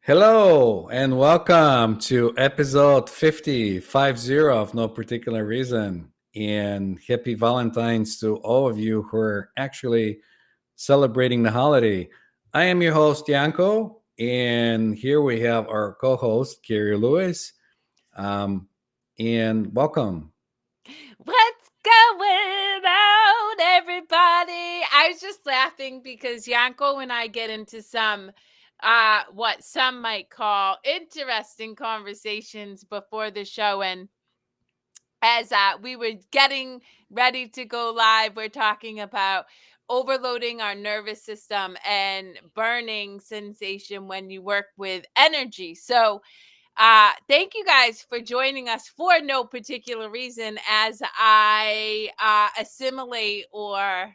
Hello and welcome to episode 50 of No Particular Reason. And happy Valentine's to all of you who are actually celebrating the holiday. I am your host, Yanko, and here we have our co host, Kerri Lewis. Um, and welcome. What's going on, everybody? I was just laughing because Yanko and I get into some what some might call interesting conversations before the show, and as we were getting ready to go live, we're talking about overloading our nervous system and burning sensation when you work with energy. So thank you guys for joining us for no particular reason as I assimilate or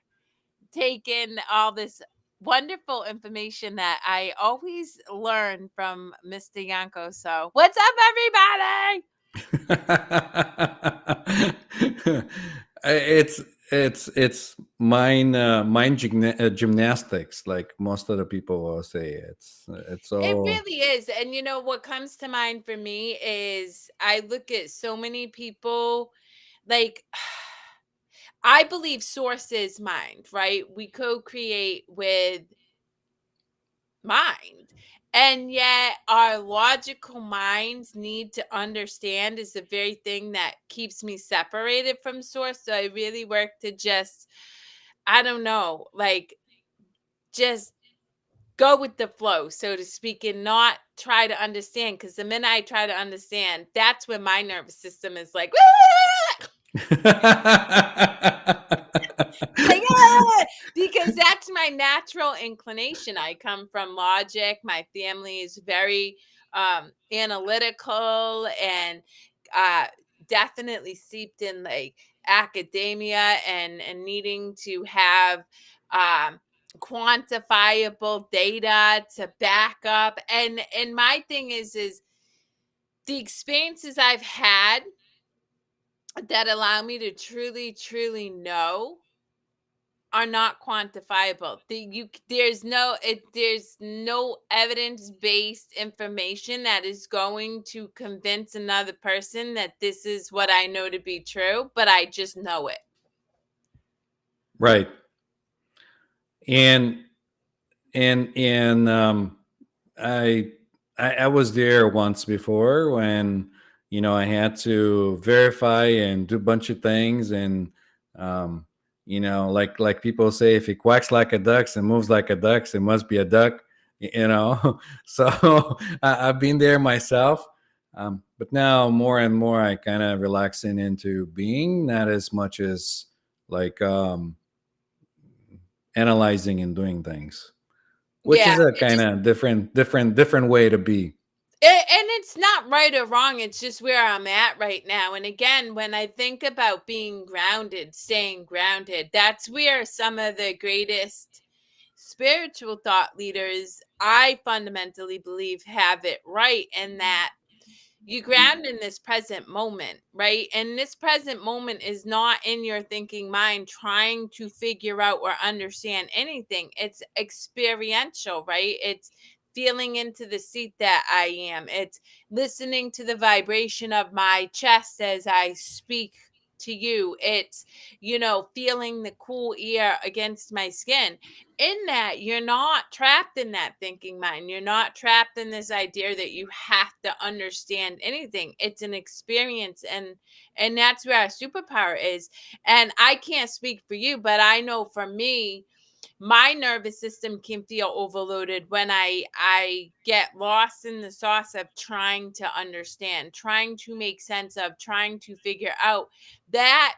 take in all this wonderful information that I always learn from Mr. Yanko. So, what's up, everybody? it's it's gymnastics, like most of the people will say. It's It all really is. And you know what comes to mind for me is I look at so many people like I believe source is mind, right? We co-create with mind. And yet, our logical minds need to understand is the very thing that keeps me separated from source. So I really work to just, I don't know, like just go with the flow, so to speak, and not try to understand. Because the minute I try to understand, that's when my nervous system is like, like, because that's my natural inclination. I come from logic. My family is very analytical and uh, definitely steeped in like academia and needing to have um, quantifiable data to back up. And my thing is the experiences I've had that allow me to truly know are not quantifiable. There's no evidence-based information that is going to convince another person that this is what I know to be true, but I just know it. right. And and I, I was there once before when I had to verify and do a bunch of things, and um, like people say, if it quacks like a duck and moves like a duck, it must be a duck. So I've been there myself. But now more and more I kind of relaxing into being, not as much as like analyzing and doing things, which Yeah, is a it kind just of different way to be. and it's not right or wrong. It's just where I'm at right now. And again, when I think about being grounded, staying grounded, that's where some of the greatest spiritual thought leaders, I fundamentally believe, have it right. And that you ground in this present moment, right? And this present moment is not in your thinking mind trying to figure out or understand anything. It's experiential, right? It's feeling into the seat that I am. It's listening to the vibration of my chest as I speak to you. It's, feeling the cool air against my skin. In that, you're not trapped in that thinking mind. You're not trapped in this idea that you have to understand anything. It's an experience, and that's where our superpower is. And I can't speak for you, but I know for me, my nervous system can feel overloaded when I get lost in the sauce of trying to understand, trying to make sense of, trying to figure out. That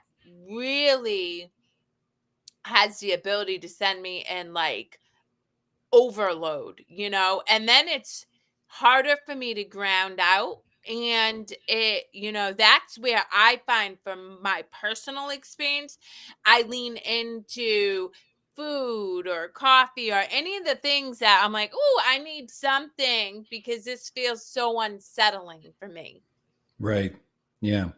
really has the ability to send me in like overload, and then it's harder for me to ground out. And that's where I find, from my personal experience, I lean into food or coffee or any of the things that I'm like, oh, I need something because this feels so unsettling for me. Right. Yeah.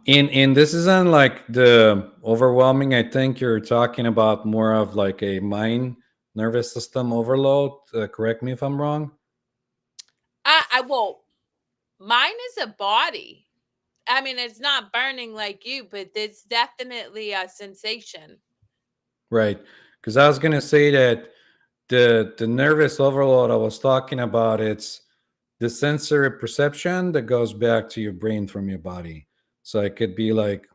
And this isn't like the overwhelming. I think you're talking about more of like a mind nervous system overload. Correct me if I'm wrong. well, mine is a body. I mean, it's not burning like you, but it's definitely a sensation. Right. Because I was gonna say that the nervous overload I was talking about, it's the sensory perception that goes back to your brain from your body. So it could be like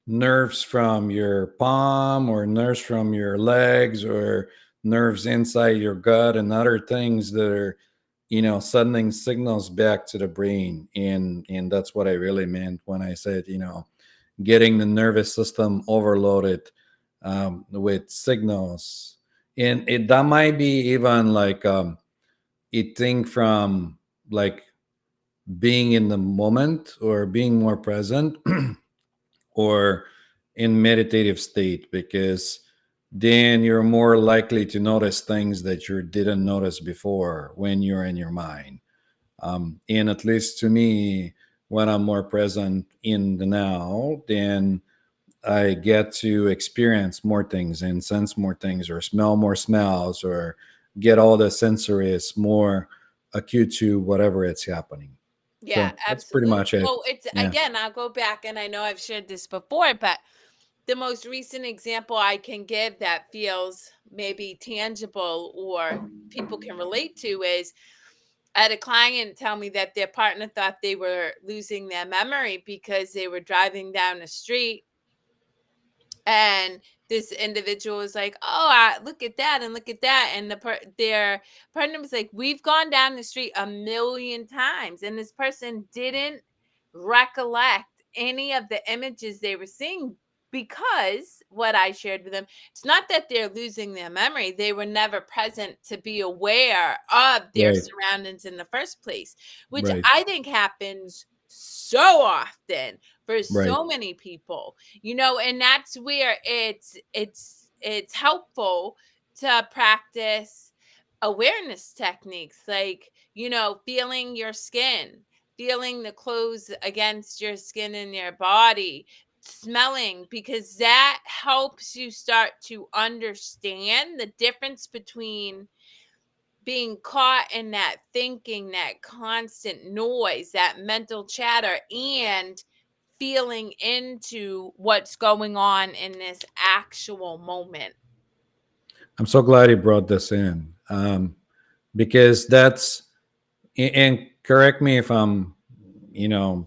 nerves from your palm, or nerves from your legs, or nerves inside your gut, and other things that are, sending signals back to the brain. And that's what I really meant when I said, getting the nervous system overloaded with signals. And that might be even like a thing from like being in the moment, or being more present, or in meditative state, because then you're more likely to notice things that you didn't notice before when you're in your mind. And at least to me, when I'm more present in the now, then I get to experience more things and sense more things, or smell more smells, or get all the sensories more acute to whatever it's happening. Yeah, So that's pretty absolutely. much it. Well, it's Yeah. again, I'll go back and I know I've shared this before, but the most recent example I can give that feels maybe tangible or people can relate to is I had a client tell me that their partner thought they were losing their memory because they were driving down the street and this individual was like, "Oh, look at that and look at that," and their partner was like, "We've gone down the street a million times," and this person didn't recollect any of the images they were seeing because what I shared with them, it's not that they're losing their memory; they were never present to be aware of their Right. surroundings in the first place, which Right. I think happens so often for Right. so many people, and that's where it's helpful to practice awareness techniques like, feeling your skin, feeling the clothes against your skin and your body, smelling, because that helps you start to understand the difference between being caught in that thinking, that constant noise, that mental chatter, and feeling into what's going on in this actual moment. I'm so glad you brought this in, because that's, and correct me if I'm,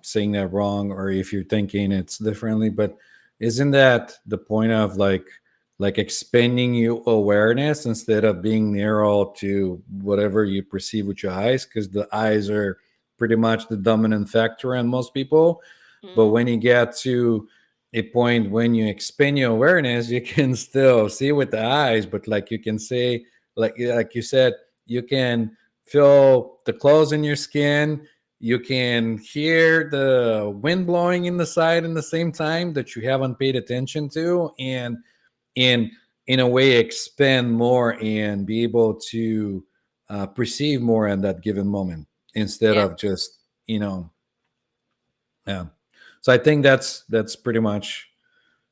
saying that wrong, or if you're thinking it's differently, but isn't that the point of like expanding your awareness instead of being narrow to whatever you perceive with your eyes? Because the eyes are pretty much the dominant factor in most people. But Mm, when you get to a point when you expand your awareness, you can still see with the eyes, but like you can say, like you said, you can feel the clothes in your skin. You can hear the wind blowing in the side in the same time that you haven't paid attention to, and in in a way expand more and be able to perceive more in that given moment, instead yeah. of just, yeah. So I think that's pretty much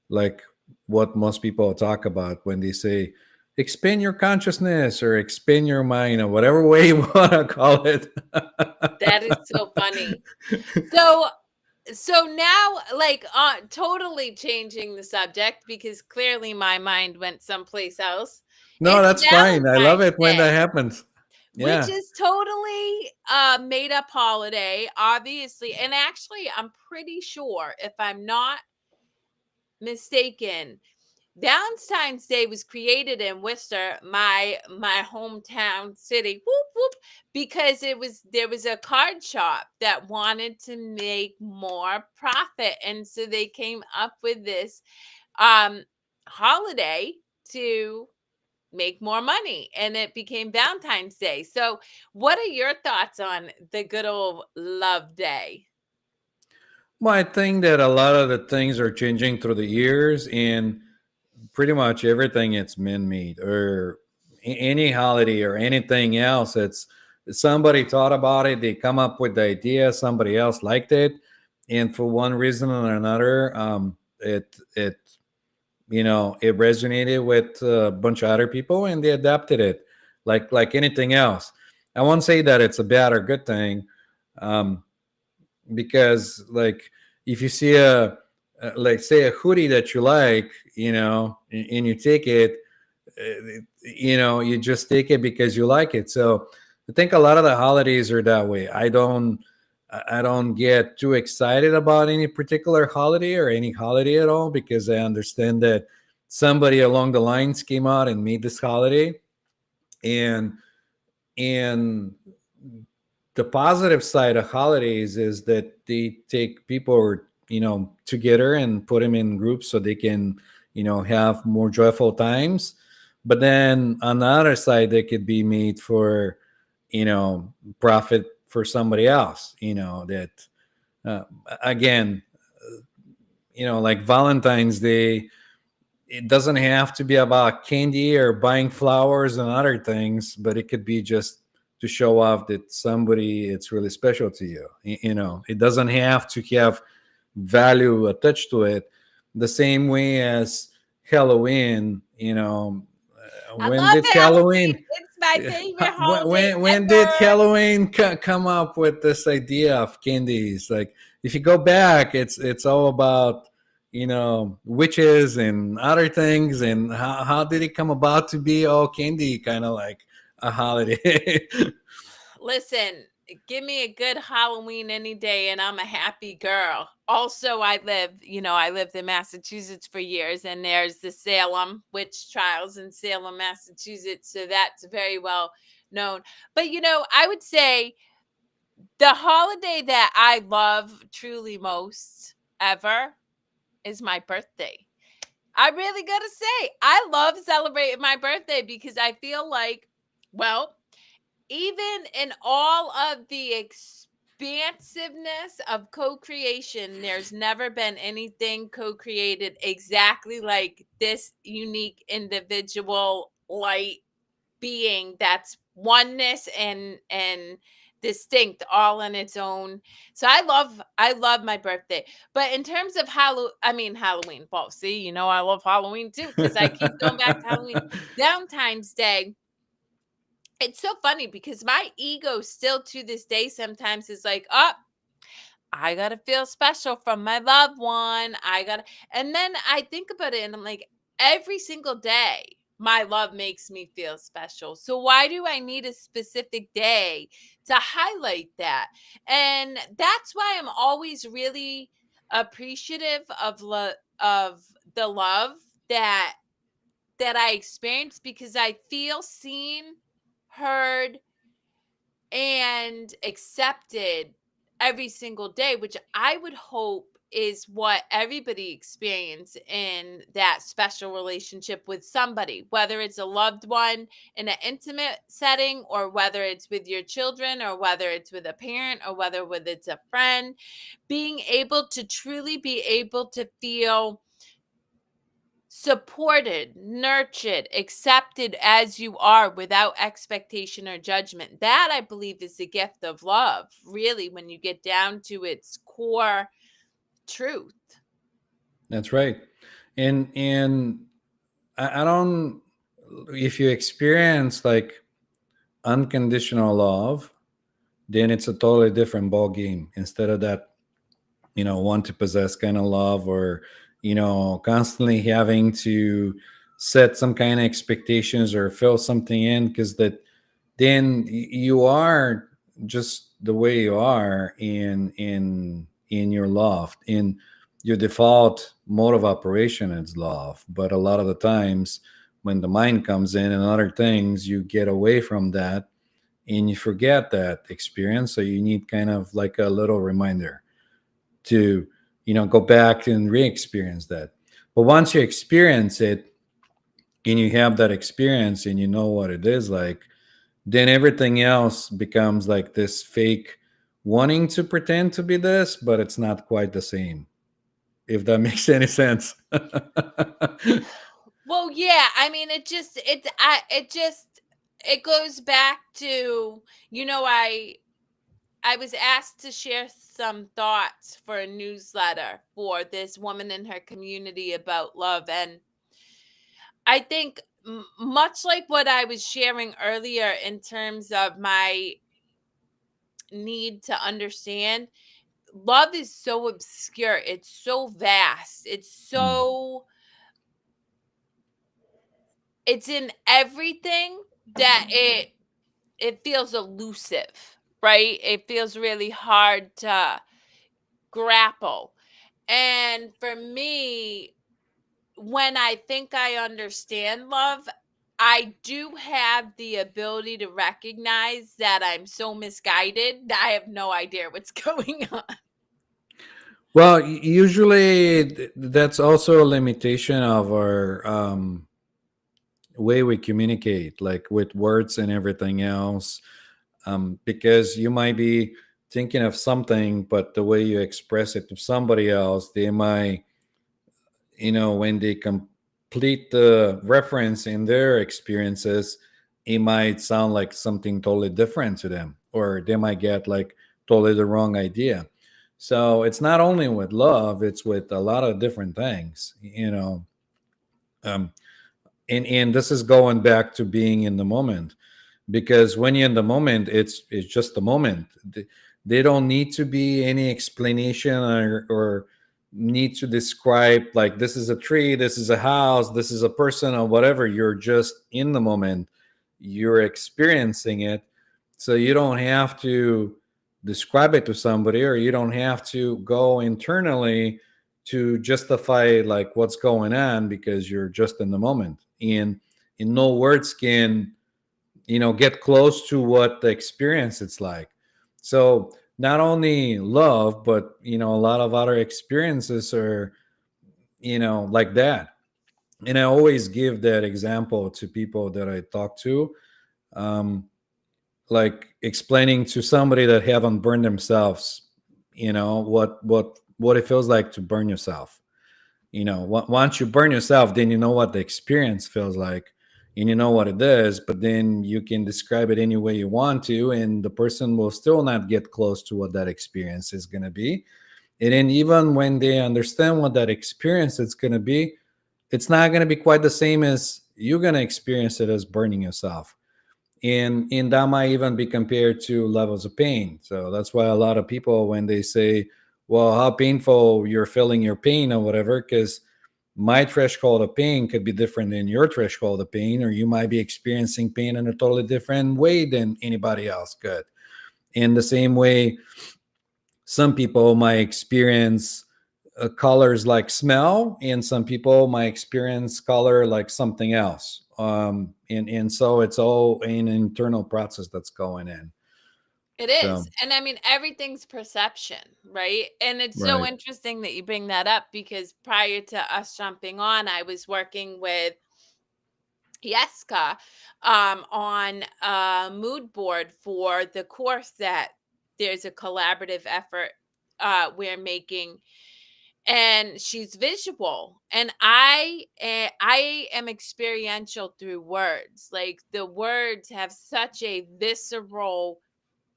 like what most people talk about when they say expand your consciousness, or expand your mind, or whatever way you want to call it. That is so funny. So so now, like, totally changing the subject because clearly my mind went someplace else. No, It's that's fine. I love Valentine's it when that Day, happens. which Yeah. is totally a made up holiday, obviously. And actually, I'm pretty sure, if I'm not mistaken, Valentine's Day was created in Worcester, my hometown city. Whoop whoop, because there was a card shop that wanted to make more profit, and so they came up with this um holiday to make more money, and it became Valentine's Day. So, what are your thoughts on the good old love day? Well, I think that a lot of the things are changing through the years, and pretty much everything it's man-made, or any holiday or anything else. It's somebody thought about it, they come up with the idea, somebody else liked it, and for one reason or another, it it resonated with a bunch of other people, and they adapted it like anything else. I won't say that it's a bad or good thing, um, because like if you see like say a hoodie that you like, and you take it, you just take it because you like it. So I think a lot of the holidays are that way. I don't get too excited about any particular holiday or any holiday at all, because I understand that somebody along the lines came out and made this holiday. And and the positive side of holidays is that they take people, together and put them in groups so they can, have more joyful times. But then on the other side, they could be made for, you know profit for somebody else, that, uh, again, like Valentine's Day, it doesn't have to be about candy or buying flowers and other things, but it could be just to show off that somebody it's really special to you. It doesn't have to have value attached to it. The same way as Halloween. I When love did Halloween. Halloween? It's my favorite when holiday when, when did ever. Halloween come up with this idea of candies? Like, if you go back, it's all about, witches and other things, and how did it come about to be all candy, kind of like a holiday. Listen, give me a good Halloween any day and I'm a happy girl. Also, I lived in Massachusetts for years, and there's the Salem witch trials in Salem, Massachusetts. So that's very well known. But I would say the holiday that I love truly most ever is my birthday. I really gotta say, I love celebrating my birthday because I feel like, well, even in all of the expansiveness of co-creation, there's never been anything co-created exactly like this unique individual light being that's oneness and distinct all on its own. So I love my birthday. But in terms of Halloween. Well, see, I love Halloween too because I keep going back to Halloween. Valentine's Day, it's so funny because my ego still to this day sometimes is like, oh, I gotta feel special from my loved one. And then I think about it and I'm like, every single day, my love makes me feel special. So why do I need a specific day to highlight that? And that's why I'm always really appreciative of the love that I experience, because I feel seen, heard, and accepted every single day, which I would hope is what everybody experience in that special relationship with somebody, whether it's a loved one in an intimate setting, or whether it's with your children, or whether it's with a parent, or whether it's a friend. Being able to truly be able to feel supported, nurtured, accepted as you are without expectation or judgment. That, I believe, is the gift of love, really, when you get down to its core truth. That's right. And I don't, if you experience like unconditional love, then it's a totally different ball game. Instead of that, want to possess kind of love, or constantly having to set some kind of expectations or fill something in, because that then you are just the way you are in your love, in your default mode of operation is love. But a lot of the times when the mind comes in and other things, you get away from that and you forget that experience. So you need kind of like a little reminder to, go back and re-experience that. But once you experience it and you have that experience and you know what it is like, then everything else becomes like this fake wanting to pretend to be this, but it's not quite the same, if that makes any sense. Well, yeah, I mean, it goes back to, I was asked to share some thoughts for a newsletter for this woman in her community about love, and I think much like what I was sharing earlier in terms of my need to understand, love is so obscure. It's so vast. Mm. It's in everything that it feels elusive, right? It feels really hard to grapple. And for me, when I think I understand love, I do have the ability to recognize that I'm so misguided that I have no idea what's going on. Well, usually that's also a limitation of our way we communicate, like with words and everything else. Because you might be thinking of something, but the way you express it to somebody else, they might, when they complete the reference in their experiences, it might sound like something totally different to them, or they might get like totally the wrong idea. So it's not only with love, it's with a lot of different things. um, and this is going back to being in the moment, because when you're in the moment, it's just the moment. They don't need to be any explanation, or need to describe like this is a tree, this is a house, this is a person, or whatever. You're just in the moment, you're experiencing it. So you don't have to describe it to somebody, or you don't have to go internally to justify like what's going on, because you're just in the moment. And no words can get close to what the experience it's like. So not only love, but a lot of other experiences are like that. And I always give that example to people that I talk to, um, like explaining to somebody that haven't burned themselves, what it feels like to burn yourself. Once you burn yourself, then you know what the experience feels like, and you know what it is. But then you can describe it any way you want to, and the person will still not get close to what that experience is going to be. And then even when they understand what that experience is going to be, it's not going to be quite the same as you're going to experience it as burning yourself. And that might even be compared to levels of pain. So that's why a lot of people, when they say, well, how painful you're feeling your pain or whatever, because my threshold of pain could be different than your threshold of pain, or you might be experiencing pain in a totally different way than anybody else could. In the same way, some people might experience colors like smell, and some people might experience color like something else. And so it's all an internal process that's going in. It So, is. And I mean, everything's perception, right? And it's so right. interesting that you bring that up because prior to us jumping on, I was working with Yeska on a mood board for the course that there's a collaborative effort we're making, and she's visual, and I am experiential through words. Like the words have such a visceral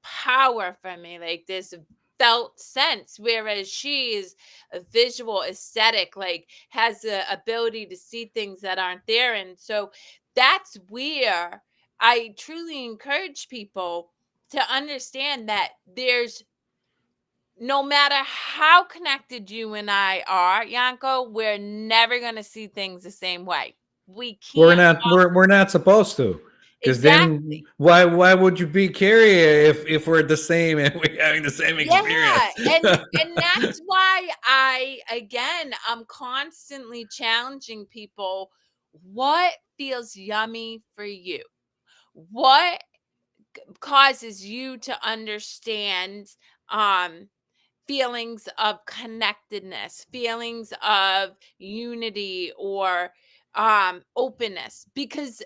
power for me, like this felt sense, whereas she is a visual aesthetic, like has the ability to see things that aren't there. And so that's where I truly encourage people to understand that there's, no matter how connected you and I are, Yanko, we're never going to see things the same way. We We're can't. not we're not supposed to, because then Exactly. why would you be Carrie if we're the same and we're having the same Yeah, experience? and that's why I'm constantly challenging people. What feels yummy for you? What causes you to understand um feelings of connectedness, feelings of unity, or openness? Because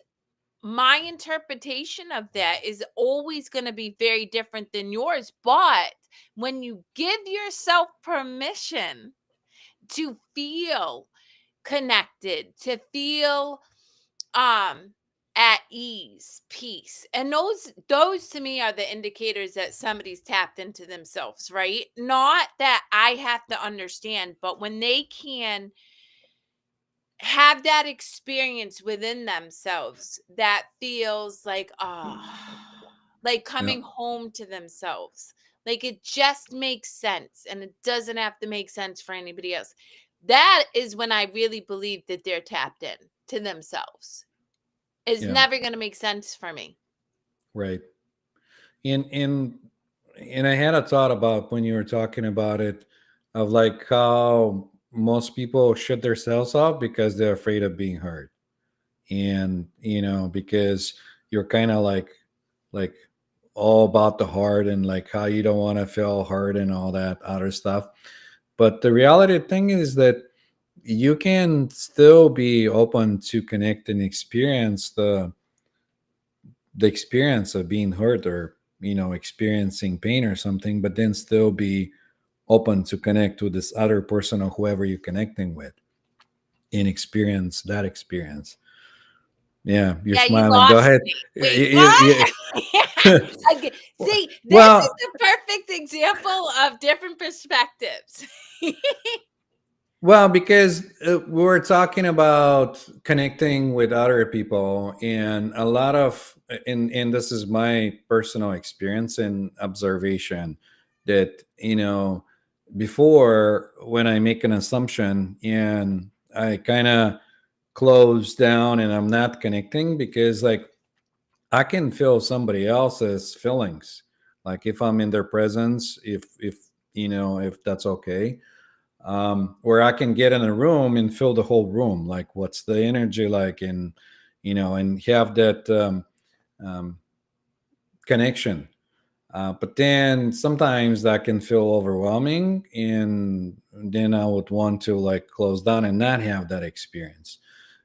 my interpretation of that is always going to be very different than yours. But when you give yourself permission to feel connected, to feel um at ease, peace, and those to me are the indicators that somebody's tapped into themselves, right? Not that I have to understand, but when they can have that experience within themselves that feels like, ah, like Yeah. coming home to themselves. Like it just makes sense and it doesn't have to make sense for anybody else. That is when I really believe that they're tapped in to themselves. It's Yeah. never going to make sense for me. Right. In and I had a thought about when you were talking about it, of like how most people shut themselves off because they're afraid of being hurt. And because you're kind of like all about the heart, and like how you don't want to feel hurt and all that other stuff. But the reality thing is that you can still be open to connect and experience the experience of being hurt, or experiencing pain or something, but then still be open to connect with this other person or whoever you're connecting with, and experience that experience. Yeah, you're Yeah, you smiling, go lost ahead. me. Y- Wait, y- what? y- See, this is well, the perfect example of different perspectives. because we were talking about connecting with other people, and a lot of, and this is my personal experience and observation, that before, when I make an assumption and I kind of close down and I'm not connecting, because like I can feel somebody else's feelings, like if I'm in their presence, if if that's okay. Where I can get in a room and fill the whole room, like what's the energy like, and and have that um, connection. But then sometimes that can feel overwhelming, and then I would want to like close down and not have that experience.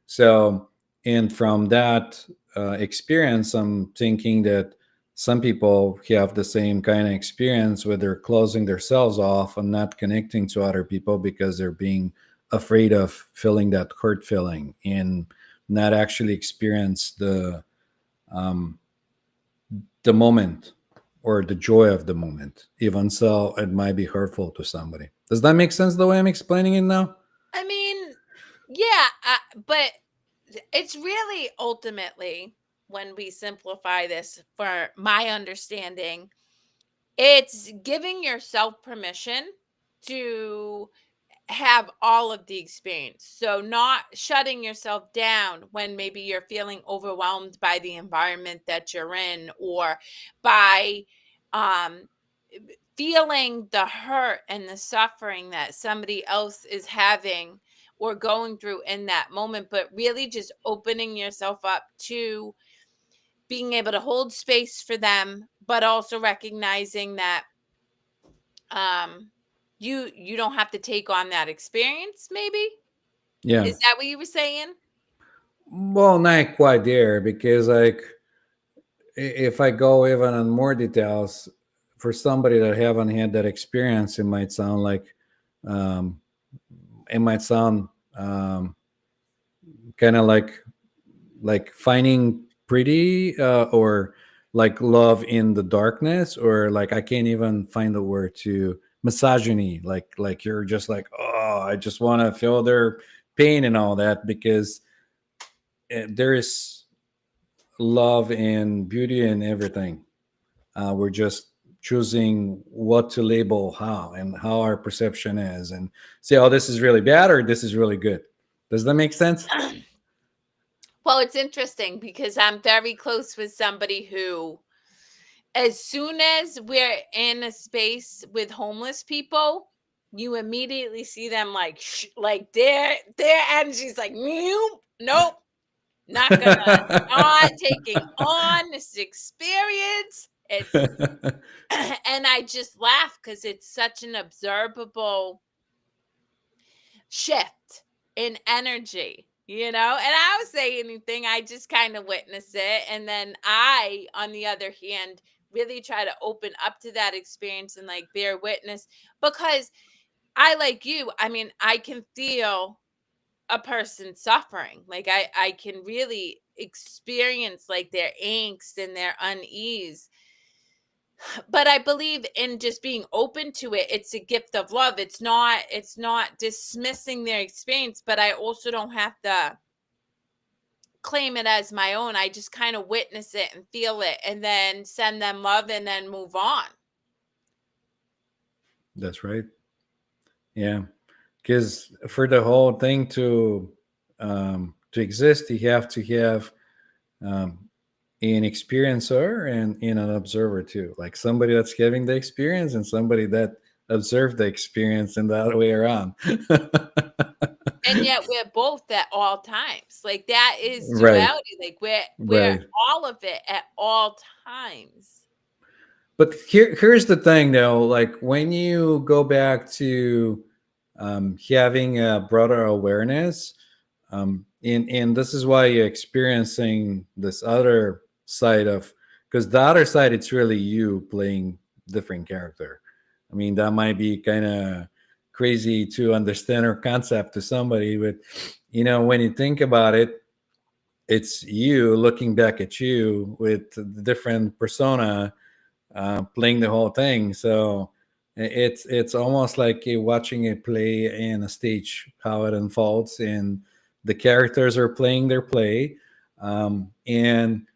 So, and from that experience, I'm thinking that some people have the same kind of experience where they're closing themselves off and not connecting to other people because they're being afraid of feeling that hurt feeling, and not actually experience um, the moment or the joy of the moment, even so it might be hurtful to somebody. Does that make sense the way I'm explaining it now? I mean, yeah, but it's really ultimately, when we simplify this for my understanding, it's giving yourself permission to have all of the experience. So not shutting yourself down when maybe you're feeling overwhelmed by the environment that you're in, or by um feeling the hurt and the suffering that somebody else is having or going through in that moment, but really just opening yourself up to being able to hold space for them, but also recognizing that um you don't have to take on that experience, maybe. Yeah. Is that what you were saying? Well, not quite there, because like if I go even on more details, for somebody that haven't had that experience, um, it might sound um, kind of like finding pretty, or like love in the darkness, or like I can't even find the word to misogyny, like you're just like, oh, I just want to feel their pain and all that, because there is love and beauty and everything. We're just choosing what to label how, and how our perception is, and say, oh, this is really bad or this is really good. Does that make sense? Well, it's interesting because I'm very close with somebody who, as soon as we're in a space with homeless people, you immediately see them like like their energy's like, nope, nope, not gonna, not taking on this experience. It's and I just laugh because it's such an observable shift in energy, you know? And I don't say anything, I just kind of witness it. And then I, on the other hand, really try to open up to that experience and like bear witness, because I, like you, I mean, I can feel a person suffering. Like I can really experience like their angst and their unease. But I believe in just being open to it. It's a gift of love. It's not dismissing their experience, but I also don't have to claim it as my own. I just kind of witness it and feel it and then send them love and then move on. That's right. Yeah, because for the whole thing to exist, you have to have um, an experiencer and an observer too, like somebody that's having the experience and somebody that observed the experience, and the other way around. And yet we're both at all times. Like that is Right, duality. Like we're right. all of it at all times. But here's the thing, though. Like when you go back to having a broader awareness, and this is why you're experiencing this other side of, because the other side, it's really you playing different character. I mean, that might be kind of crazy to understand or concept to somebody, but when you think about it, it's you looking back at you with the different persona playing the whole thing. So it's almost like watching a play in a stage, how it unfolds, and the characters are playing their play, and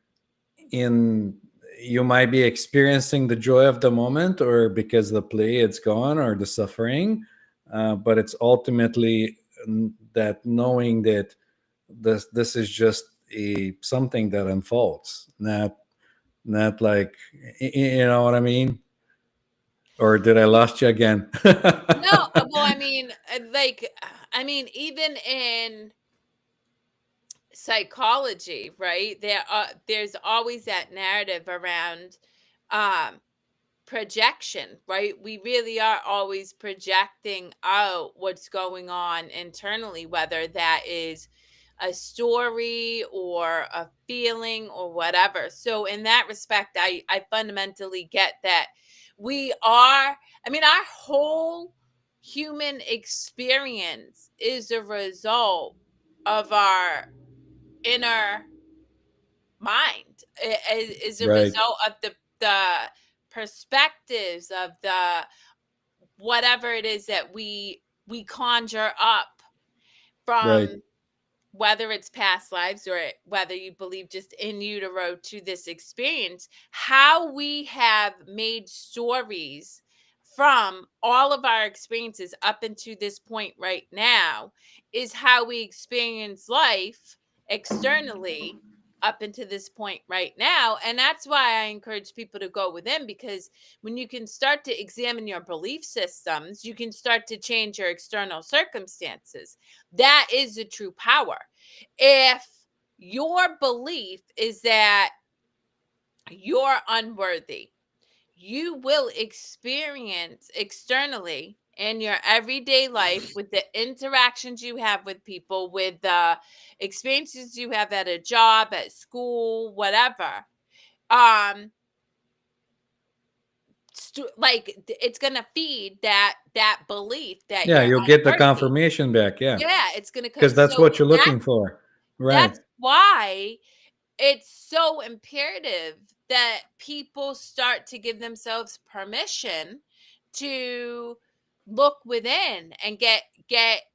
in you might be experiencing the joy of the moment, or because the play it's gone, or the suffering, but it's ultimately that knowing that this is just a something that unfolds, not like, you know what I mean? Or did I lost you again? No, well, I mean, I mean, even in psychology, right? There's always that narrative around um projection, right? We really are always projecting out what's going on internally, whether that is a story or a feeling or whatever. So in that respect, I fundamentally get that we are, I mean, our whole human experience is a result of our inner mind, is a Right, result of the perspectives of the whatever it is that we conjure up right, from, whether it's past lives or whether you believe just in utero to this experience. How we have made stories from all of our experiences up into this point right now is how we experience life externally up into this point right now. And that's why I encourage people to go within, because when you can start to examine your belief systems, you can start to change your external circumstances. That is the true power. If your belief is that you're unworthy, you will experience externally in your everyday life, with the interactions you have with people, with the experiences you have at a job, at school, whatever. Um, it's gonna feed that belief that yeah, you're you'll get the unworthy. confirmation back. Yeah, Yeah, it's gonna because that's so what you're looking for. Right, that's why it's so imperative that people start to give themselves permission to look within and get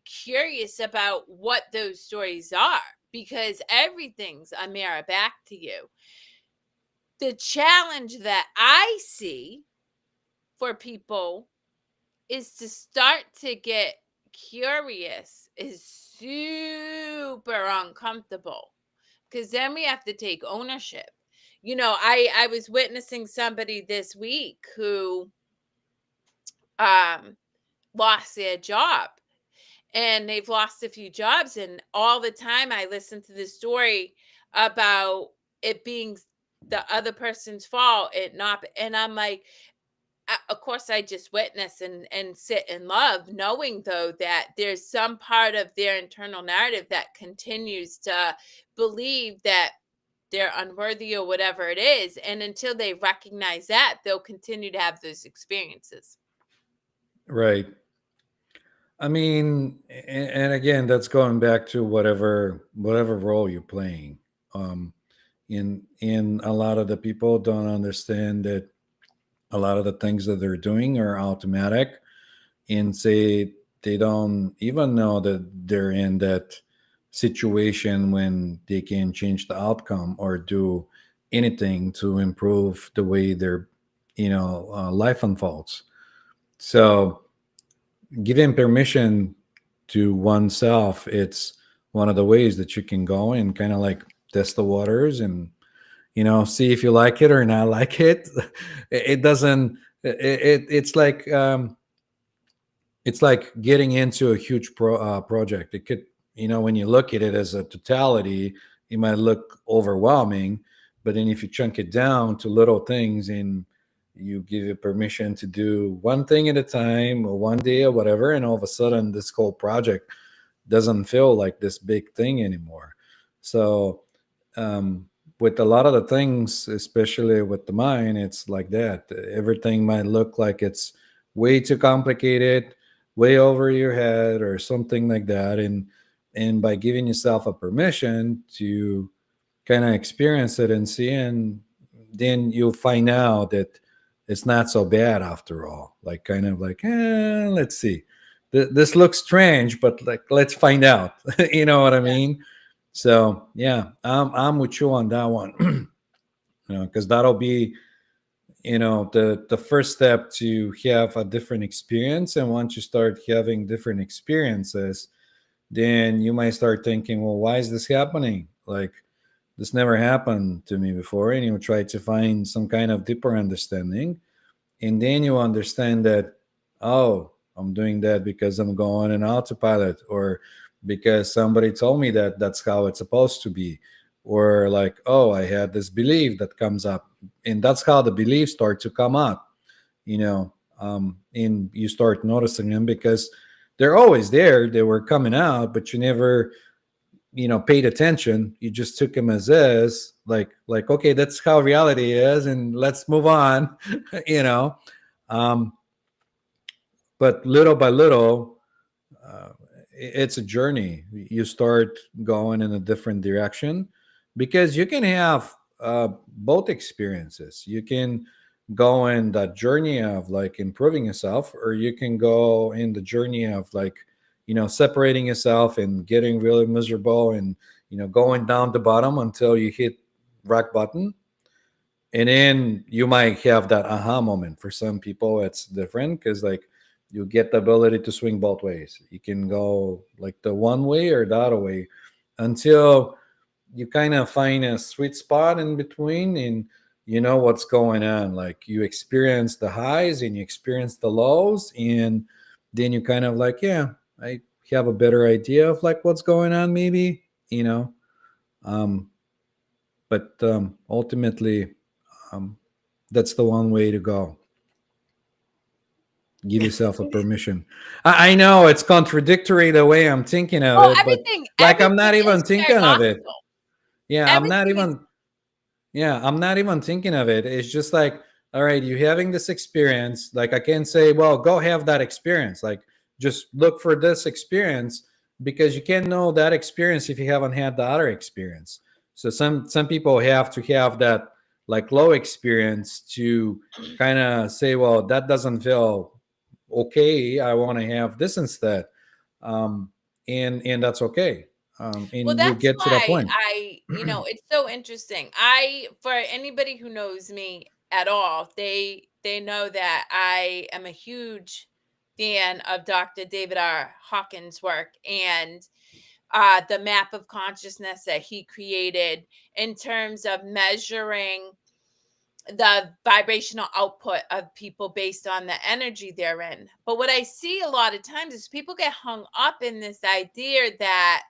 curious about what those stories are, because everything's a mirror back to you. The challenge that I see for people is to start to get curious is super uncomfortable, because then we have to take ownership. I was witnessing somebody this week who um lost their job, and they've lost a few jobs, and all the time I listen to this story about it being the other person's fault, it not, and I'm like, of course I just witness and sit in love, knowing though that there's some part of their internal narrative that continues to believe that they're unworthy or whatever it is. And until they recognize that, they'll continue to have those experiences. right. I mean, and again, that's going back to whatever role you're playing. In a lot of the people don't understand that a lot of the things that they're doing are automatic, and say they don't even know that they're in that situation when they can change the outcome or do anything to improve the way their life unfolds. So giving permission to oneself, it's one of the ways that you can go and kind of like test the waters and see if you like it or not like it. It doesn't it's like getting into a huge project. It could, when you look at it as a totality, it might look overwhelming, but then if you chunk it down to little things and you give it permission to do one thing at a time or one day or whatever, and all of a sudden this whole project doesn't feel like this big thing anymore. So um, with a lot of the things, especially with the mind, it's like that. Everything might look like it's way too complicated, way over your head, or something like that. And by giving yourself a permission to kind of experience it and see, and then you'll find out that it's not so bad after all. Like kind of like, let's see. This looks strange, but like let's find out. You know what I Yeah. mean? So yeah, I'm with you on that one. Because that'll be the first step to have a different experience. And once you start having different experiences, then you might start thinking, well, why is this happening? Like this never happened to me before, and you try to find some kind of deeper understanding, and then you understand that, oh, I'm doing that because I'm going in autopilot, or because somebody told me that that's how it's supposed to be, or like, oh, I had this belief that comes up, and that's how the beliefs start to come up, and you start noticing them because they're always there. They were coming out, but you never paid attention. You just took them as is, like okay, that's how reality is, and let's move on. you know um but little by little, uh, it's a journey. You start going in a different direction because you can have both experiences. You can go in that journey of like improving yourself, or you can go in the journey of like separating yourself and getting really miserable, and going down the bottom until you hit rock bottom. And then you might have that aha moment. For some people it's different because like you get the ability to swing both ways. You can go like the one way or the other way until you kind of find a sweet spot in between, and you know what's going on. Like you experience the highs and you experience the lows, and then you kind of like, yeah, I have a better idea of like what's going on, maybe, you know um but ultimately, um, that's the one way to go. Give yourself a permission. I know it's contradictory the way I'm thinking of Well, it, but everything like I'm everything not is even thinking of it. paradoxical. Yeah, I'm not Everything is even. Yeah, I'm not even thinking of it. It's just like, all right, you having this experience. Like I can say, well, go have that experience. Like just look for this experience, because you can't know that experience if you haven't had the other experience. So some people have to have that like low experience to kind of say, well, that doesn't feel okay. I want to have this instead, um, and that's okay. Well, And you that's get to that why point. it's so interesting. For anybody who knows me at all, they know that I am a huge fan of Dr. David R. Hawkins' work and the map of consciousness that he created in terms of measuring the vibrational output of people based on the energy they're in. But what I see a lot of times is people get hung up in this idea that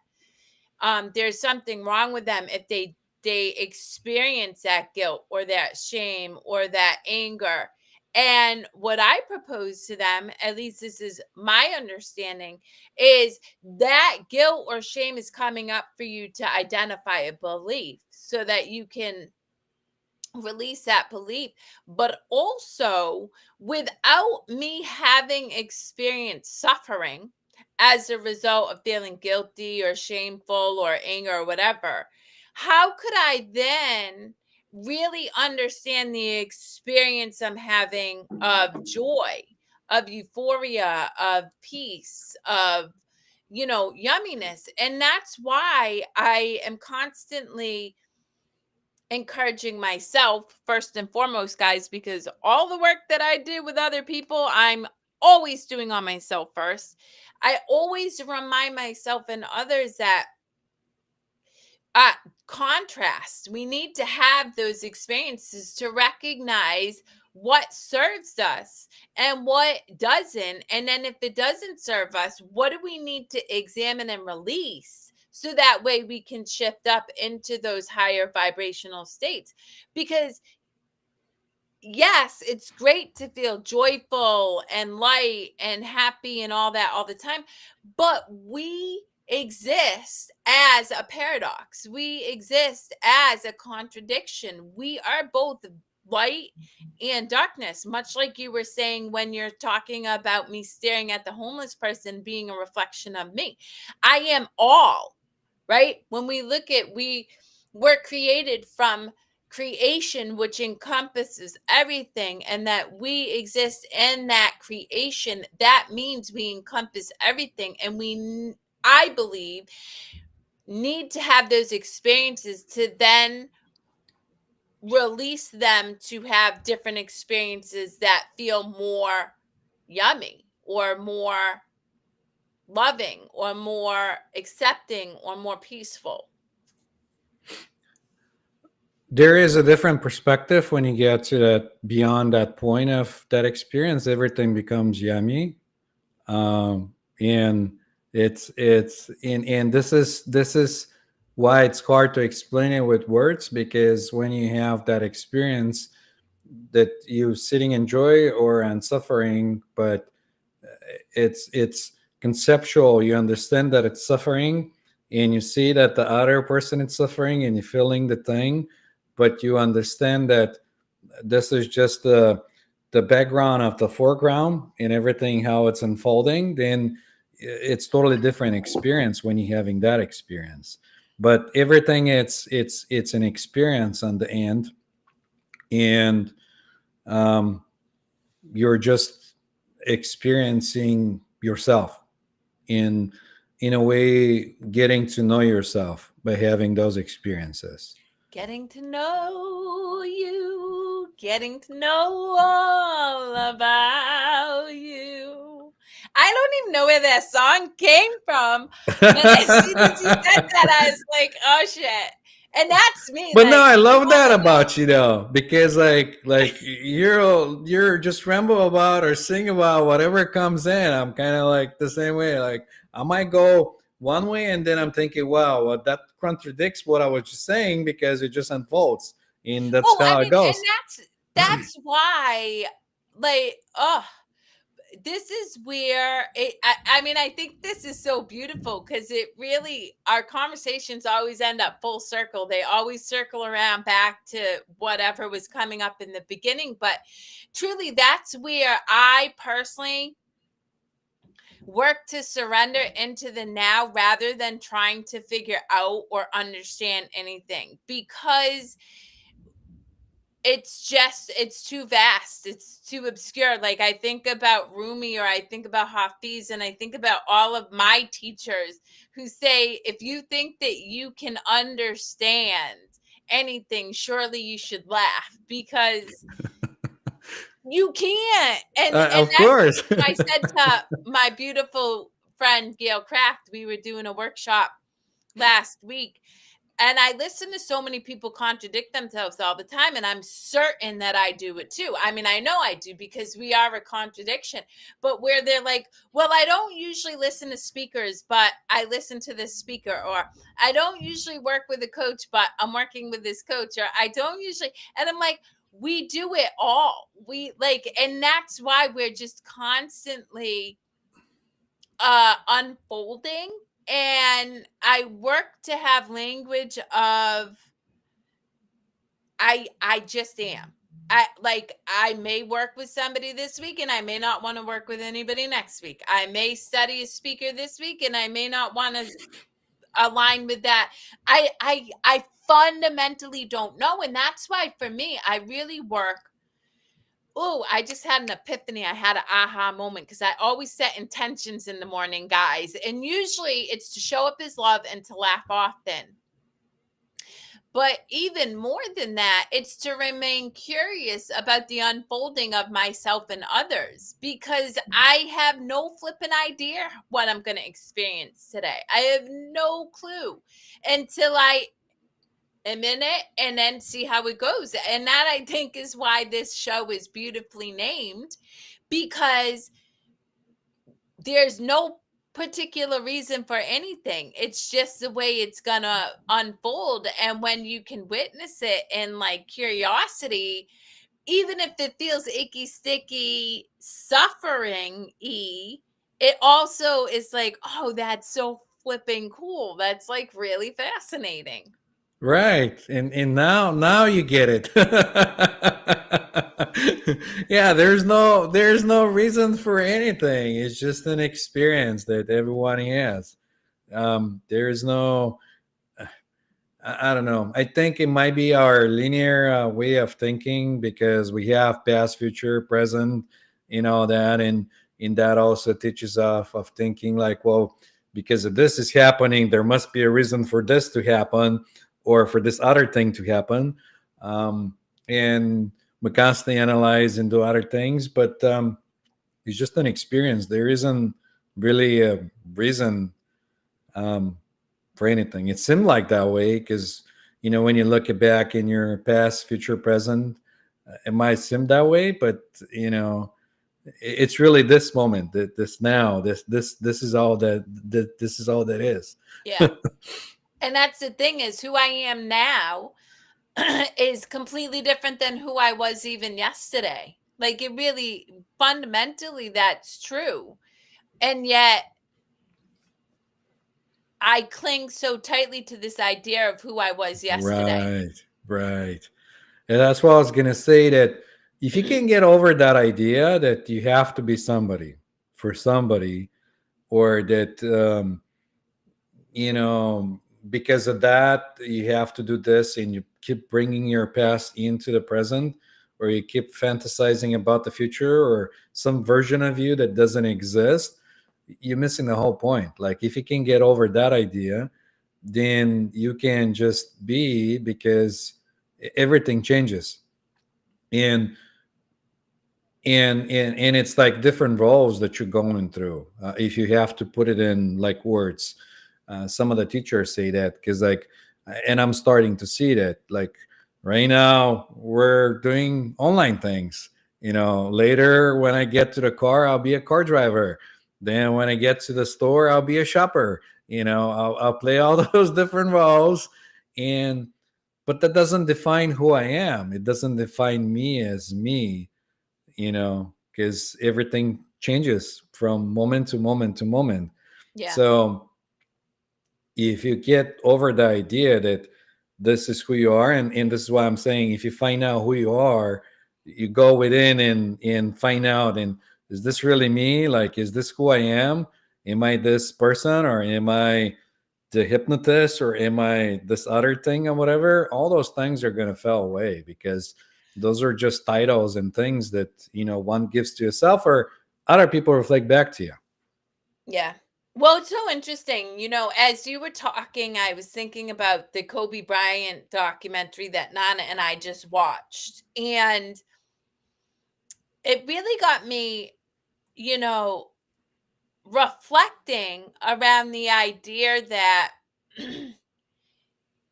there's something wrong with them if they experience that guilt or that shame or that anger. And what I propose to them, at least this is my understanding, is that guilt or shame is coming up for you to identify a belief so that you can release that belief. But also, without me having experienced suffering as a result of feeling guilty or shameful or anger or whatever, how could I then really understand the experience I'm having of joy, of euphoria, of peace, of, yumminess. And that's why I am constantly encouraging myself first and foremost, guys, because all the work that I do with other people, I'm always doing on myself first. I always remind myself and others that uh contrast, we need to have those experiences to recognize what serves us and what doesn't, and then if it doesn't serve us, what do we need to examine and release, so that way we can shift up into those higher vibrational states. Because yes, it's great to feel joyful and light and happy and all that all the time, but we exist as a paradox. We exist as a contradiction. We are both light and darkness, much like you were saying when you're talking about me staring at the homeless person being a reflection of me. I am all, right? When we look at, we were created from creation, which encompasses everything, and that we exist in that creation. That means we encompass everything, and I believe, need to have those experiences to then release them to have different experiences that feel more yummy or more loving or more accepting or more peaceful. There is a different perspective when you get to that, beyond that point of that experience. Everything becomes yummy, and and this is why it's hard to explain it with words, because when you have that experience, that you sitting in joy or in suffering, but it's conceptual. You understand that it's suffering, and you see that the other person is suffering, and you're feeling the thing, but you understand that this is just the background of the foreground and everything how it's unfolding. Then it's totally different experience when you're having that experience. But everything, it's an experience on the end, and um, you're just experiencing yourself in in a way, getting to know yourself by having those experiences. Getting to know you, getting to know all about you. I don't even know where that song came from, but as soon as you said that, I was like, oh shit. And that's me. But no, Like, I I love want that to know. about you though, because like you're just ramble about or sing about whatever comes in. I'm kind of like the same way. Like I might go one way, and then I'm thinking, wow, well, that contradicts what I was just saying, because it just unfolds, and that's Oh, I how it mean, and goes. that's why, like, oh, this is where I mean, I think this is so beautiful because it really, our conversations always end up full circle. They always circle around back to whatever was coming up in the beginning. But truly, that's where I personally work to surrender into the now rather than trying to figure out or understand anything, because it's too vast, it's too obscure. Like, I think about Rumi, or I think about Hafiz, and I think about all of my teachers who say, if you think that you can understand anything, surely you should laugh, because you can't. And Of that's course. what I said to my beautiful friend Gail Kraft. We were doing a workshop last week, and I listen to so many people contradict themselves all the time, and I'm certain that I do it too. I mean, I know I do, because we are a contradiction. But where they're like, well, I don't usually listen to speakers, but I listen to this speaker, or I don't usually work with a coach, but I'm working with this coach, or I don't usually, and I'm like, we do it all. We like, and that's why we're just constantly unfolding. And I work to have language of, I just am. I may work with somebody this week, and I may not want to work with anybody next week. I may study a speaker this week, and I may not want to align with that? I fundamentally don't know, and that's why for me, I really work. Oh, I just had an epiphany. I had an aha moment because I always set intentions in the morning, guys. And usually it's to show up as love and to laugh often. But even more than that, it's to remain curious about the unfolding of myself and others because I have no flipping idea what I'm going to experience today. I have no clue until I am in it and then see how it goes. And that I think is why this show is beautifully named, because there's no particular reason for anything. It's just the way it's gonna unfold. And when you can witness it in like curiosity, even if it feels icky, sticky, suffering it also is like, oh, that's so flipping cool. That's like really fascinating. Right. And now you get it. Yeah, there's no reason for anything. It's just an experience that everyone has. There's no I don't know. I think it might be our linear way of thinking because we have past, future, present, that, and in that also teaches us of thinking like, well, because if this is happening, there must be a reason for this to happen, or for this other thing to happen, and we constantly analyze and do other things, but it's just an experience. There isn't really a reason. Um, for anything. It seemed like that way because when you look back in your past, future, present, it might seem that way, but it's really this moment, this now, this is all this is all that is. Yeah. And that's the thing, is who I am now is completely different than who I was even yesterday. Like it really fundamentally that's true. And yet I cling so tightly to this idea of who I was yesterday. Right, right. And that's what I was gonna say. That if you can get over that idea that you have to be somebody for somebody, or that you know because of that you have to do this, and you keep bringing your past into the present, or you keep fantasizing about the future or some version of you that doesn't exist, you're missing the whole point. Like if you can get over that idea, then you can just be, because everything changes. And and and, and it's like different roles that you're going through, if you have to put it in like words. Some of the teachers say that because like, and I'm starting to see that, like right now we're doing online things. Later when I get to the car, I'll be a car driver. Then when I get to the store, I'll be a shopper. I'll play all those different roles. And but that doesn't define who I am. It doesn't define me as me, because everything changes from moment to moment to moment. Yeah. So if you get over the idea that this is who you are, and this is why I'm saying, if you find out who you are, you go within and find out, and is this really me? Like, is this who I am? Am I this person, or am I the hypnotist, or am I this other thing, or whatever? All those things are going to fall away, because those are just titles and things that one gives to yourself, or other people reflect back to you. Yeah. Well, it's so interesting. As you were talking, I was thinking about the Kobe Bryant documentary that Nana and I just watched. And it really got me, you know, reflecting around the idea that,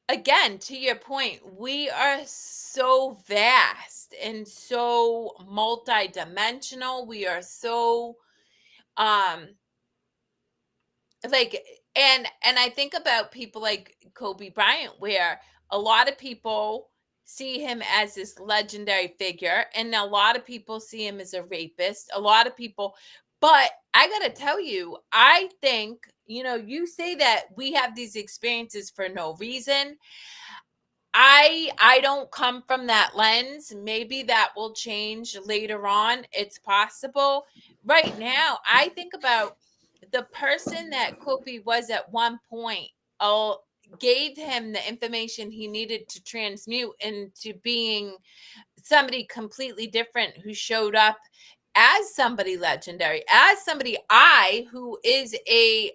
again, to your point, we are so vast and so multidimensional. We are so, um, like, and I think about people like Kobe Bryant, where a lot of people see him as this legendary figure, and a lot of people see him as a rapist. A lot of people, but I gotta tell you, I think, you say that we have these experiences for no reason. I don't come from that lens. Maybe that will change later on. It's possible. Right now, I think about the person that Kobe was at one point. gave him the information he needed to transmute into being somebody completely different, who showed up as somebody legendary, as somebody who is a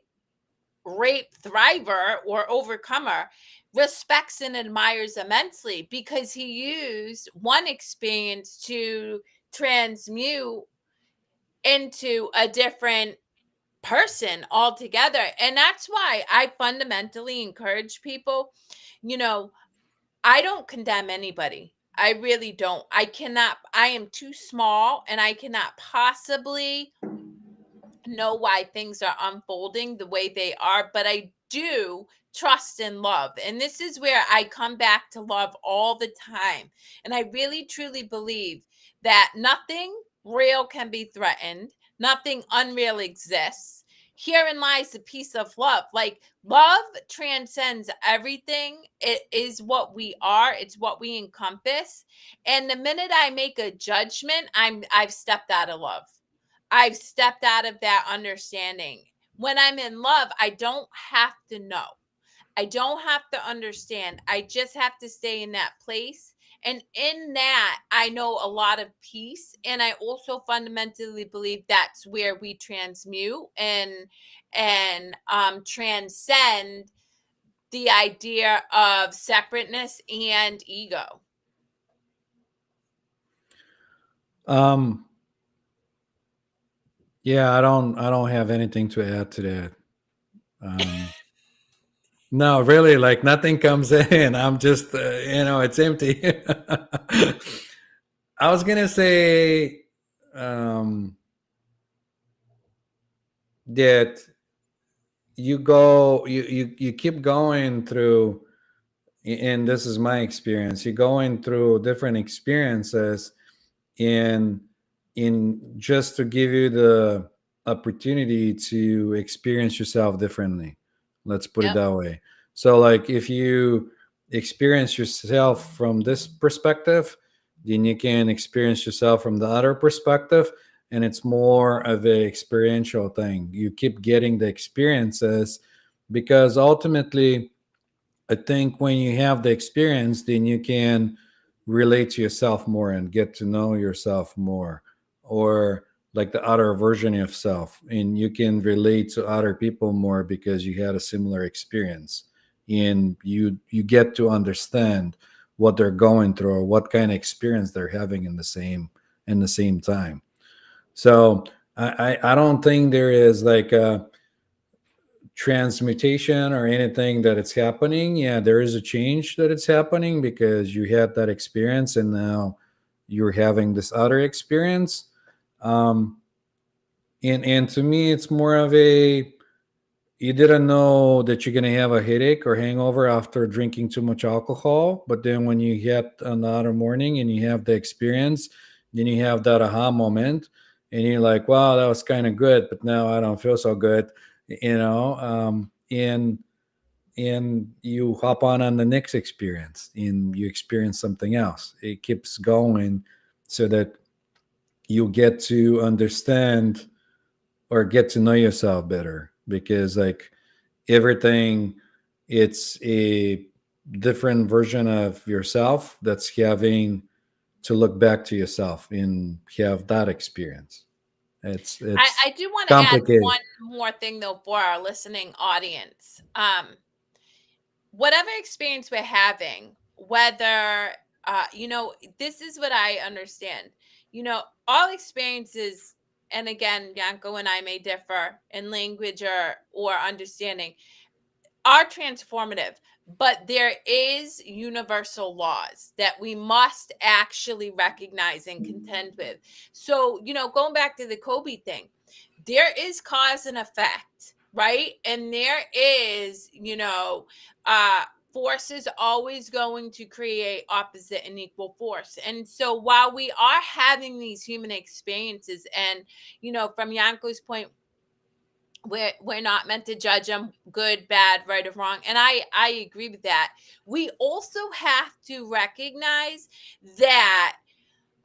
rape thriver or overcomer, respects and admires immensely, because he used one experience to transmute into a different person altogether. And that's why I fundamentally encourage people, you know, I don't condemn anybody. I really don't. I am too small, and I cannot possibly know why things are unfolding the way they are, but I do trust and love. And this is where I come back to love all the time. And I really truly believe that nothing real can be threatened, nothing unreal exists. Herein lies the piece of love. Like, love transcends everything. It is what we are, it's what we encompass. And the minute I make a judgment, I've stepped out of love. I've stepped out of that understanding. When I'm in love, I don't have to know. I don't have to understand. I just have to stay in that place. And in that, I know a lot of peace. And I also fundamentally believe that's where we transmute and transcend the idea of separateness and ego. Um, yeah, I don't have anything to add to that. Um, no, really, like nothing comes in. I'm just, it's empty. I was gonna say um, that you keep going through, and this is my experience. You're going through different experiences in just to give you the opportunity to experience yourself differently, let's put it Yep. that way. So like if you experience yourself from this perspective, then you can experience yourself from the other perspective, and it's more of a experiential thing. You keep getting the experiences, because ultimately I think when you have the experience, then you can relate to yourself more and get to know yourself more, or like the other version of self, and you can relate to other people more because you had a similar experience, and you get to understand what they're going through or what kind of experience they're having in the same time. So I don't think there is like a transmutation or anything that it's happening. Yeah, there is a change that it's happening because you had that experience and now you're having this other experience. um and to me it's more of a, you didn't know that you're going to have a headache or hangover after drinking too much alcohol, but then when you get another morning and you have the experience, then you have that aha moment, and you're like, wow, that was kind of good, but now I don't feel so good, and you hop on the next experience and you experience something else. It keeps going so that you get to understand or get to know yourself better, because like everything, it's a different version of yourself that's having to look back to yourself and have that experience. It's I do want to add complicated. one more thing though for our listening audience. Whatever experience we're having, whether this is what I understand. All experiences, and again, Yanko and I may differ in language or understanding, are transformative, but there is universal laws that we must actually recognize and contend with. So, going back to the Kobe thing, there is cause and effect, right? And there is, uh force is always going to create opposite and equal force. And so while we are having these human experiences, and from Yanko's point, we're not meant to judge them good, bad, right, or wrong, and I agree with that. We also have to recognize that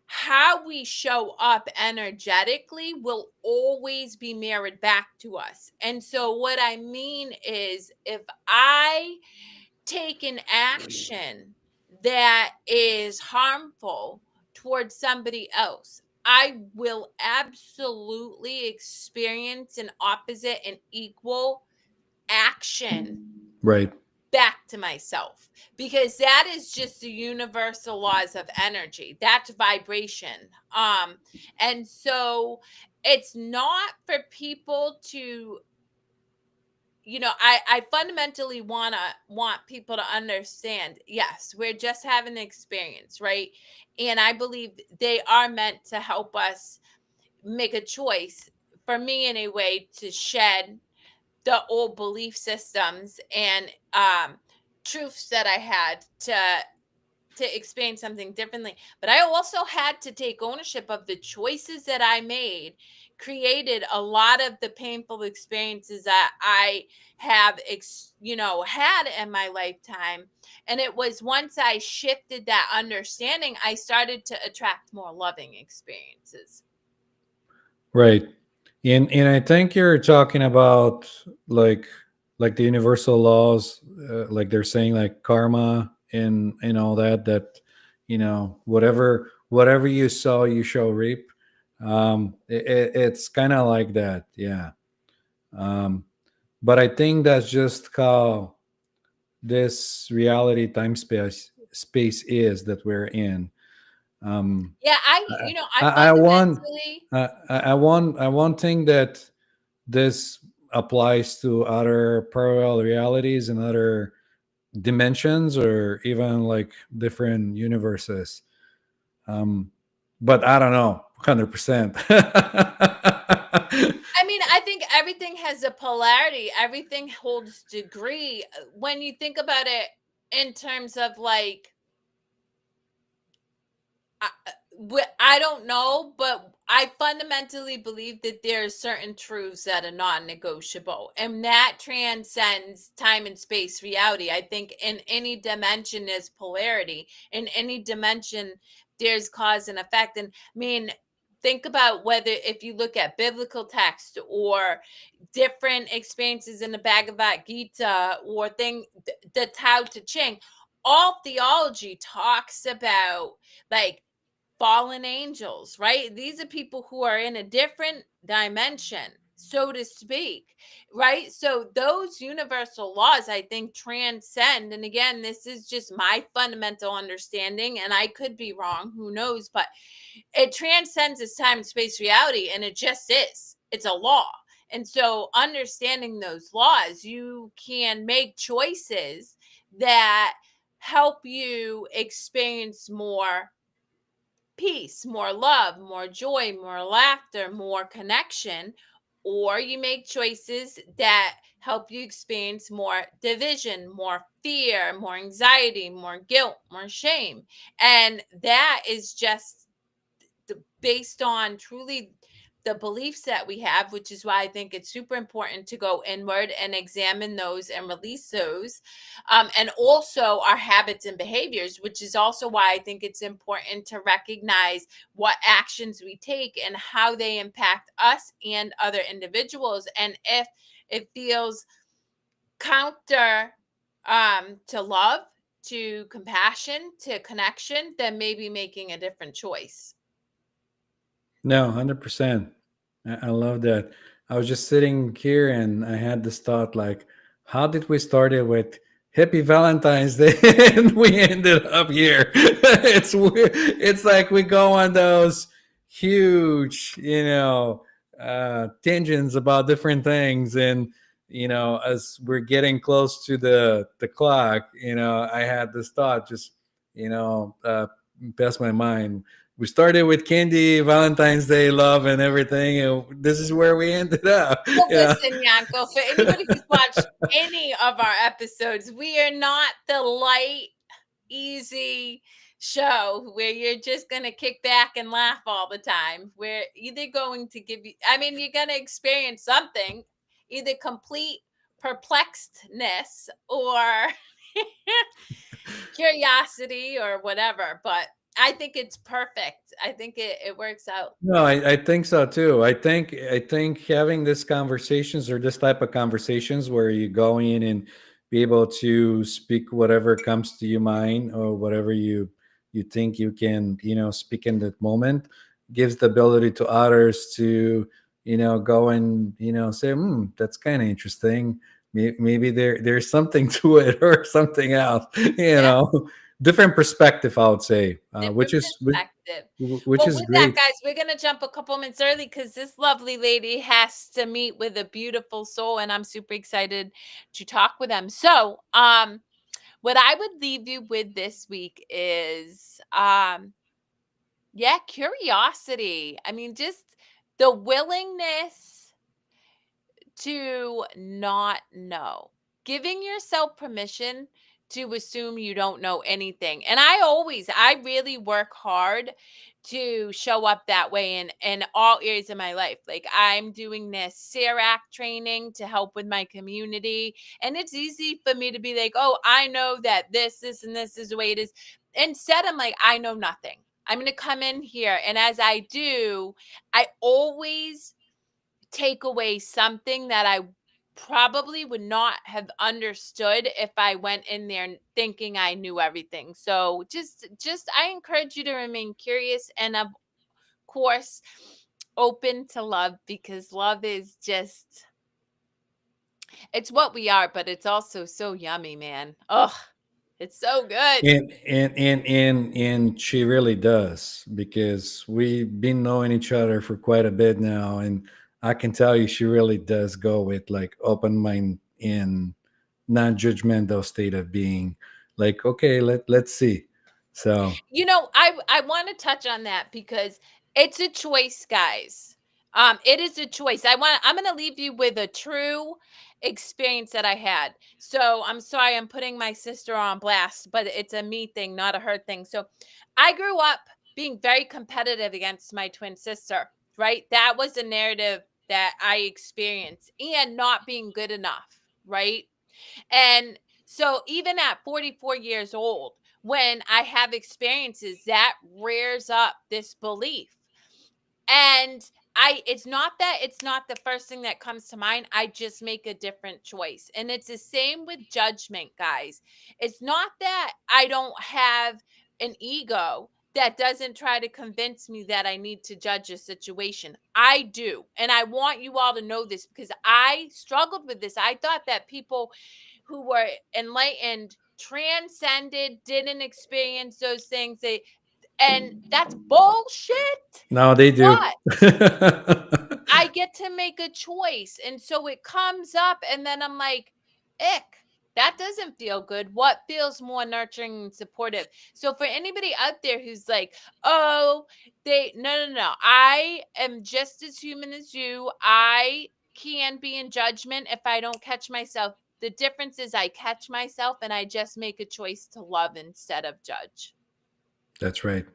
how we show up energetically will always be mirrored back to us. And so, what I mean is, if I take an action that is harmful towards somebody else, I will absolutely experience an opposite and equal action Right. back to myself, because that is just the universal laws of energy. That's vibration. And so it's not for people to, I fundamentally want people to understand, yes, we're just having an experience, right? And I believe they are meant to help us make a choice, for me anyway, to shed the old belief systems and truths that I had to experience something differently. But I also had to take ownership of the choices that I made, created a lot of the painful experiences that I have had in my lifetime. And it was once I shifted that understanding, I started to attract more loving experiences. Right. And I think you're talking about like like the universal laws, like they're saying like karma and all that. That whatever you sow, you shall reap. It's kind of like that, yeah. Um, but I think that's just how this reality time space is that we're in. Um, Yeah, I I want fundamentally. I want think that this applies to other parallel realities and other dimensions or even like different universes. Um, but I don't know, 100%. I mean, I think everything has a polarity. Everything holds degree. When you think about it in terms of like, I don't know, but I fundamentally believe that there are certain truths that are non-negotiable, and that transcends time and space reality. I think in any dimension there's polarity. In any dimension there's cause and effect. And I mean, think about whether if you look at biblical text or different experiences in the Bhagavad Gita or the Tao Te Ching, all theology talks about like fallen angels, right? These are people who are in a different dimension, so to speak, right? So those universal laws, I think, transcend. And again, this is just my fundamental understanding, and I could be wrong, who knows, but it transcends this time and space reality, and it just is. It's a law. And so, understanding those laws, you can make choices that help you experience more peace, more love, more joy, more laughter, more connection, or you make choices that help you experience more division, more fear, more anxiety, more guilt, more shame. And that is just based on truly the beliefs that we have, which is why I think it's super important to go inward and examine those and release those. And also our habits and behaviors, which is also why I think it's important to recognize what actions we take and how they impact us and other individuals. And if it feels counter to love, to compassion, to connection, then maybe making a different choice. No, 100%. I love that. I was just sitting here and I had this thought like, how did we start it with Happy Valentine's Day and we ended up here? It's weird. It's like we go on those huge, tangents about different things. And, as we're getting close to the clock, I had this thought just, pass my mind. We started with candy, Valentine's Day, love, and everything, and this is where we ended up. Well, Yeah, listen, Yanko, for anybody who's watched any of our episodes, we are not the light, easy show where you're just going to kick back and laugh all the time. We're either going to give you, I mean, you're going to experience something, either complete perplexedness or curiosity or whatever. But I think it's perfect. I think it works out. No, I think so too. I think having these conversations or this type of conversations where you go in and be able to speak whatever comes to your mind or whatever you think you can, speak in that moment, gives the ability to others to, go and, say, that's kind of interesting. Maybe there's something to it or something else, Yeah, different perspective, I would say, different perspective. which Well, is with that, great. guys, we're gonna jump a couple minutes early because this lovely lady has to meet with a beautiful soul, and I'm super excited to talk with them. So, what I would leave you with this week is, yeah, curiosity. I mean, just the willingness to not know. Giving yourself permission to assume you don't know anything. And I really work hard to show up that way in all areas of my life. Like I'm doing this CERAC training to help with my community. And it's easy for me to be like, oh, I know that this, and this is the way it is. Instead, I'm like, I know nothing. I'm going to come in here. And as I do, I always take away something that I probably would not have understood if I went in there thinking I knew everything. So just I encourage you to remain curious and of course open to love because love is just it's what we are, but it's also so yummy, man. Oh, it's so good. And she really does, because we've been knowing each other for quite a bit now, and I can tell you she really does go with like open mind and non-judgmental state of being, like, okay, let's see. So I want to touch on that because it's a choice, guys. It is a choice. I'm going to leave you with a true experience that I had. So I'm sorry I'm putting my sister on blast, but it's a me thing, not a her thing. So I grew up being very competitive against my twin sister, right? That was a narrative that I experienced and not being good enough, right? And so even at 44 years old, when I have experiences that rears up this belief. And it's not the first thing that comes to mind. I just make a different choice. And it's the same with judgment, guys. It's not that I don't have an ego that doesn't try to convince me that I need to judge a situation. I do. And I want you all to know this because I struggled with this. I thought that people who were enlightened, transcended, didn't experience those things. And that's bullshit. now they do. But I get to make a choice. And so it comes up, and then I'm like, ick, that doesn't feel good. What feels more nurturing and supportive? So for anybody out there who's like, oh, no. I am just as human as you. I can be in judgment if I don't catch myself. The difference is I catch myself and I just make a choice to love instead of judge. That's right.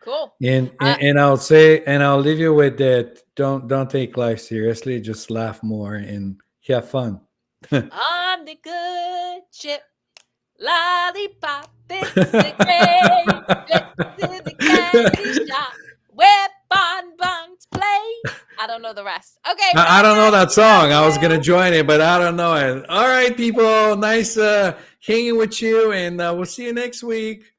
Cool. And, Uh, and and I'll say, and I'll leave you with that. Don't take life seriously. Just laugh more and have fun. on the good ship. Lollipop, it's a great trip to the candy shop where bonbons play. I don't know the rest. Okay, I bye don't know guys. that We love song. I was gonna you. join it, but I don't know it. All right, people. Nice hanging with you, and we'll see you next week.